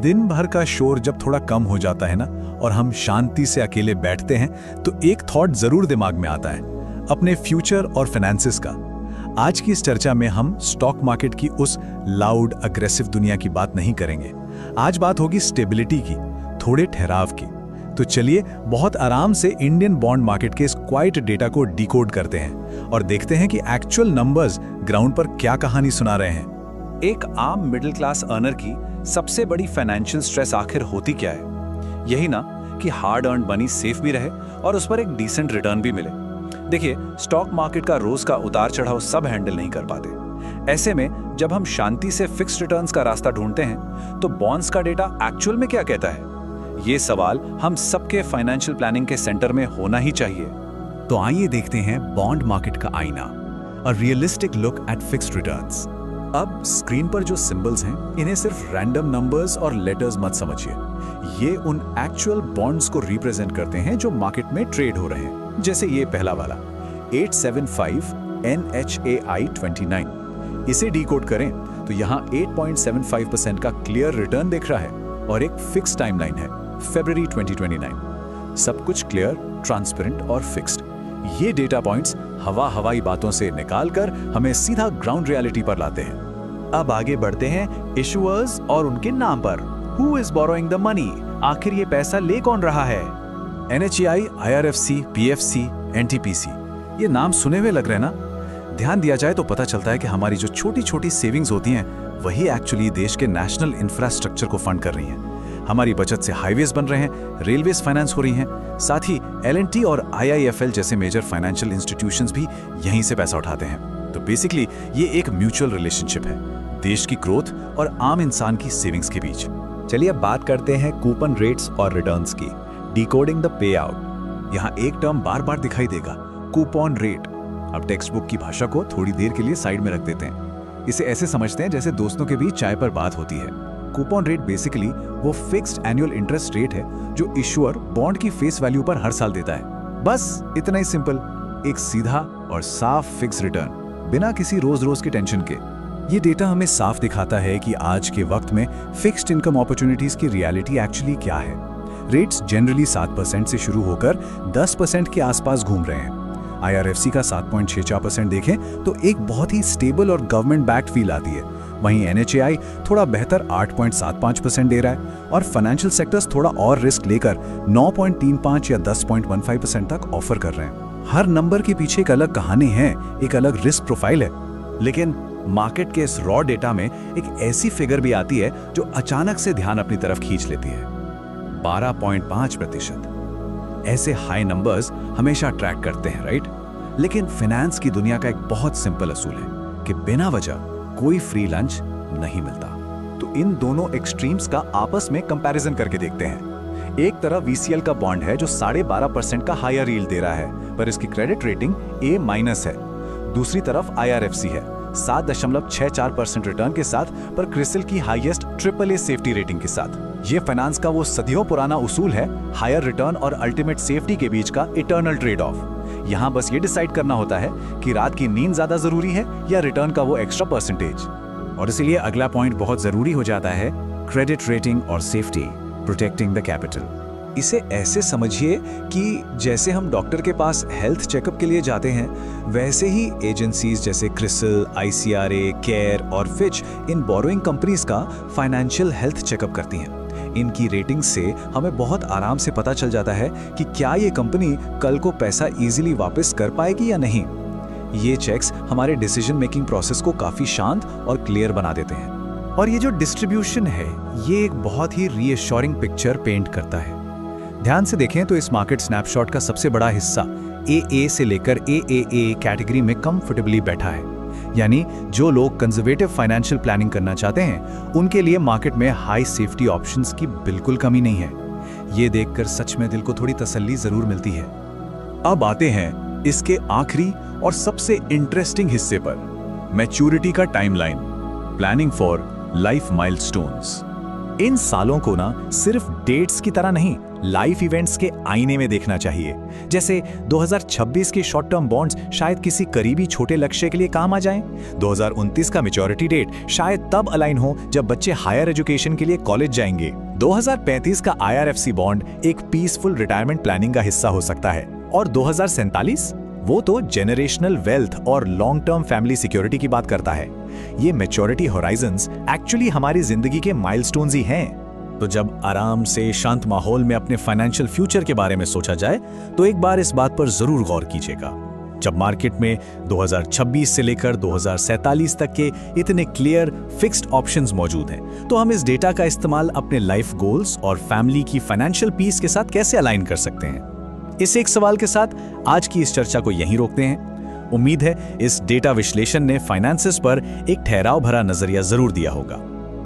दिन भर का शोर जब थोड़ा कम हो जाता है ना, और हम शांति से अकेले बैठते हैं, तो एक थॉट जरूर दिमाग में आता है, अपने फ्यूचर और फाइनेंसेस का। आज की इस चर्चा में हम स्टॉक मार्केट की उस लाउड अग्रेसिव दुनिया की बात नहीं करेंगे। आज बात होगी स्टेबिलिटी की, थोड़े ठहराव की। तो चलिए बहुत आराम से इंडियन बॉन्ड मार्केट के इस क्वाइट डेटा को डिकोड करते हैं और देखते हैं कि एक्चुअल नंबर्स ग्राउंड पर क्या कहानी सुना रहे हैं। एक आम मिडिल क्लास अर्नर की सबसे बड़ी फाइनेंशियल स्ट्रेस आखिर होती क्या है? यही ना कि हार्ड अर्न्ड मनी सेफ भी रहे और उस पर एक डिसेंट रिटर्न भी मिले। देखिए, स्टॉक मार्केट का रोज का उतार चढ़ाव सब हैंडल नहीं कर पाते। ऐसे में जब हम शांति से फिक्स्ड रिटर्न्स का रास्ता ढूंढते हैं, तो बॉन्ड्स का डेटा एक्चुअल में क्या कहता है? ये सवाल हम सबके फाइनेंशियल प्लानिंग के सेंटर में होना ही चाहिए। तो आइए देखते हैं बॉन्ड मार्केट का आईना, a realistic look at fixed returns. अब स्क्रीन पर जो सिंबल्स हैं, इन्हें सिर्फ रैंडम नंबर्स और लेटर्स मत समझिए। ये उन एक्चुअल बॉन्ड्स को रिप्रेजेंट करते हैं जो मार्केट में ट्रेड हो रहे हैं। जैसे ये पहला वाला 875 NHAI 29। इसे डिकोड करें तो यहाँ 8.75% का क्लियर रिटर्न दिख रहा है और एक फिक्स टाइमलाइन है, फरवरी 2029। सब कुछ क्लियर, ट्रांसपेरेंट और फिक्स्ड। ये डेटा पॉइंट्स हवाई बातों से निकालकर हमें सीधा ग्राउंड रियलिटी पर लाते हैं। अब आगे बढ़ते हैं इशुअर्स और उनके नाम पर। Who is borrowing the money? आखिर ये पैसा ले कौन रहा है? NHAI, IRFC, PFC, NTPC, ये नाम सुने हुए लग रहे हैं ना? ध्यान दिया जाए तो पता चलता है कि हमारी जो छोटी छोटी सेविंग्स होती हैं, वही एक्चुअली देश के नेशनल इंफ्रास्ट्रक्चर को फंड कर रही हैं। हमारी बचत से हाईवेज बन रहे हैं, रेलवेज फाइनेंस हो रही हैं, साथ ही L&T और IIFL जैसे मेजर फाइनेंशियल इंस्टीट्यूशंस भी यहीं से पैसा उठाते हैं। तो बेसिकली ये एक म्यूचुअल रिलेशनशिप है, देश की ग्रोथ और आम इंसान की सेविंग्स के बीच। चलिए अब बात करते हैं कूपन रेट्स और रिटर्न्स की, डिकोडिंग द पे आउट। यहाँ एक टर्म बार बार दिखाई देगा, कूपन रेट। अब टेक्स्ट बुक की भाषा को थोड़ी देर के लिए साइड में रख देते हैं। इसे ऐसे समझते हैं जैसे दोस्तों के बीच चाय पर बात होती है। कूपन रेट बेसिकली वो फिक्स्ड एनुअल इंटरेस्ट रेट है जो इशुअर बॉन्ड की फेस वैल्यू पर हर साल देता है। बस इतना ही सिंपल, एक सीधा और साफ फिक्स रिटर्न, बिना किसी रोज की टेंशन के। ये डेटा हमें साफ दिखाता है कि आज के वक्त में फिक्स्ड इनकम अपॉर्चुनिटीज की रियलिटी एक्चुअली क्या है। रेट्स जनरली 7% से शुरू होकर 10% के आसपास घूम रहे हैं। IRFC का 7.64% देखें तो एक बहुत ही स्टेबल और गवर्नमेंट बैक्ड फील आती है। वहीं NHAI थोड़ा बेहतर 8.75% दे रहा है और फाइनेंशियल सेक्टर्स थोड़ा और रिस्क लेकर 9.35 या 10.15% तक ऑफर कर रहे हैं। हर नंबर के पीछे एक अलग कहानी है, एक अलग रिस्क प्रोफाइल है। लेकिन मार्केट के इस रॉ डेटा में एक ऐसी फिगर भी आती है जो अचानक से ध्यान अपनी तरफ खींच लेती है, 12.5%। ऐसे हाई नंबर्स हमेशा ट्रैक करते हैं, राइट? लेकिन फाइनेंस की दुनिया का एक बहुत सिंपल असूल है कि बिना वजह कोई फ्री लंच नहीं मिलता। तो इन दोनों एक्सट्रीम्स का आपस में कंपैरिजन करके देखते हैं। एक तरफ VCL का बॉन्ड है जो 12.5% का हायर यील्ड दे रहा है, पर इसकी क्रेडिट रेटिंग A- है। दूसरी तरफ IRFC है 7.64% रिटर्न के साथ, पर क्रिसिल की हाईएस्ट AAA सेफ्टी रेटिंग के साथ। ये फाइनेंस का वो सदियों पुराना उसूल है, हायर रिटर्न और अल्टीमेट सेफ्टी के बीच का इटर्नल ट्रेड ऑफ। यहाँ बस ये डिसाइड करना होता है कि रात की नींद ज्यादा जरूरी है या रिटर्न का वो एक्स्ट्रा परसेंटेज। और इसीलिए अगला पॉइंट बहुत जरूरी हो जाता है, क्रेडिट रेटिंग और सेफ्टी, प्रोटेक्टिंग द कैपिटल। इसे ऐसे समझिए कि जैसे हम डॉक्टर के पास हेल्थ चेकअप के लिए जाते हैं, वैसे ही एजेंसीज जैसे क्रिसिल, ICRA, केयर और फिच इन बोरोइंग कंपनीज का फाइनेंशियल हेल्थ चेकअप करती हैं। इनकी रेटिंग से हमें बहुत आराम से पता चल जाता है कि क्या ये कंपनी कल को पैसा इजीली वापस कर पाएगी या नहीं। ये चेक्स हमारे डिसीजन मेकिंग प्रोसेस को काफी शांत और क्लियर बना देते हैं। और ये जो डिस्ट्रीब्यूशन है, ये एक बहुत ही रीअश्योरिंग पिक्चर पेंट करता है। ध्यान से देखें तो इस मार्केट स्नैपशॉट का सबसे बड़ा हिस्सा AA से लेकर AAA कैटेगरी में कंफर्टेबली बैठा है। यानी जो लोग कंजर्वेटिव फाइनेंशियल प्लानिंग करना चाहते हैं, उनके लिए मार्केट में हाई सेफ्टी ऑप्शंस की बिल्कुल कमी नहीं है। ये देखकर सच में दिल को थोड़ी तसल्ली जरूर मिलती है। अब आते हैं इसके आखिरी और सबसे इंटरेस्टिंग हिस्से पर, मैच्योरिटी का timeline, planning for life milestones. इन सालों को ना सिर्फ डेट्स की तरह नहीं, लाइफ इवेंट्स के आईने में देखना चाहिए। जैसे 2026 के शॉर्ट टर्म बॉन्ड्स शायद किसी करीबी छोटे लक्ष्य के लिए काम आ जाएं। 2029 का मैच्योरिटी डेट शायद तब अलाइन हो जब बच्चे हायर एजुकेशन के लिए कॉलेज जाएंगे। 2035 का IRFC बॉन्ड एक पीसफुल रिटायरमेंट प्लानिंग का हिस्सा हो सकता है। और 2047 वो तो जेनरेशनल वेल्थ और लॉन्ग टर्म फैमिली सिक्योरिटी की बात करता है। ये मैच्योरिटी होराइजन्स एक्चुअली हमारी जिंदगी के माइलस्टोन्स ही हैं। तो जब आराम से शांत माहौल में अपने फाइनेंशियल फ्यूचर के बारे में सोचा जाए तो एक बार इस बात पर जरूर गौर कीजिएगा। जब मार्केट में 2026 से लेकर 2047 तक के इतने क्लियर फिक्स्ड ऑप्शंस मौजूद हैं, तो हम इस डेटा का इस्तेमाल अपने लाइफ गोल्स और फैमिली की फाइनेंशियल पीस के साथ कैसे अलाइन कर सकते हैं। इस एक सवाल के साथ आज की इस चर्चा को यहीं रोकते हैं। उम्मीद है इस डेटा विश्लेषण ने फाइनेंसेस पर एक ठहराव भरा नजरिया जरूर दिया होगा।